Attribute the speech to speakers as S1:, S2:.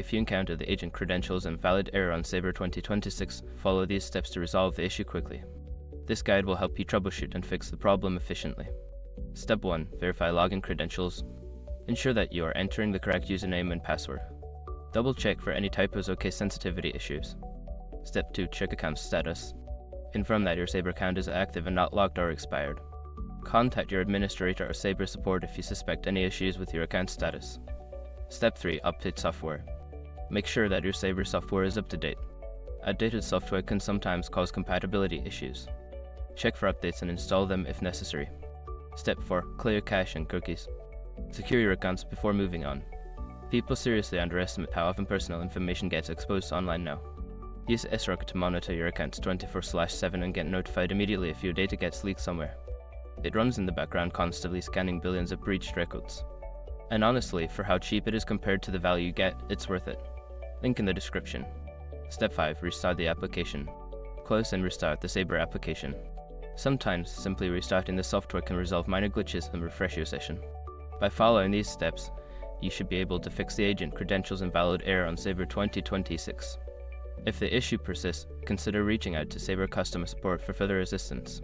S1: if you encounter the agent credentials invalid error on Sabre 2026, follow these steps to resolve the issue quickly. This guide will help you troubleshoot and fix the problem efficiently. Step 1. Verify login credentials. Ensure that you are entering the correct username and password. Double check for any typos or case sensitivity issues. Step 2. Check account status. Confirm that your Sabre account is active and not locked or expired. Contact your administrator or Sabre support if you suspect any issues with your account status. Step 3. Update software. Make sure that your Sabre software is up to date. Outdated software can sometimes cause compatibility issues. Check for updates and install them if necessary. Step 4. Clear cache and cookies. Secure your accounts before moving on. People seriously underestimate how often personal information gets exposed online now. Use SROC to monitor your accounts 24/7 and get notified immediately if your data gets leaked somewhere. It runs in the background constantly scanning billions of breached records. And honestly, for how cheap it is compared to the value you get, it's worth it. Link in the description. Step 5. Restart the application. Close and restart the Sabre application. Sometimes, simply restarting the software can resolve minor glitches and refresh your session. By following these steps, you should be able to fix the agent credentials invalid error on Sabre 2026. If the issue persists, consider reaching out to Sabre customer support for further assistance.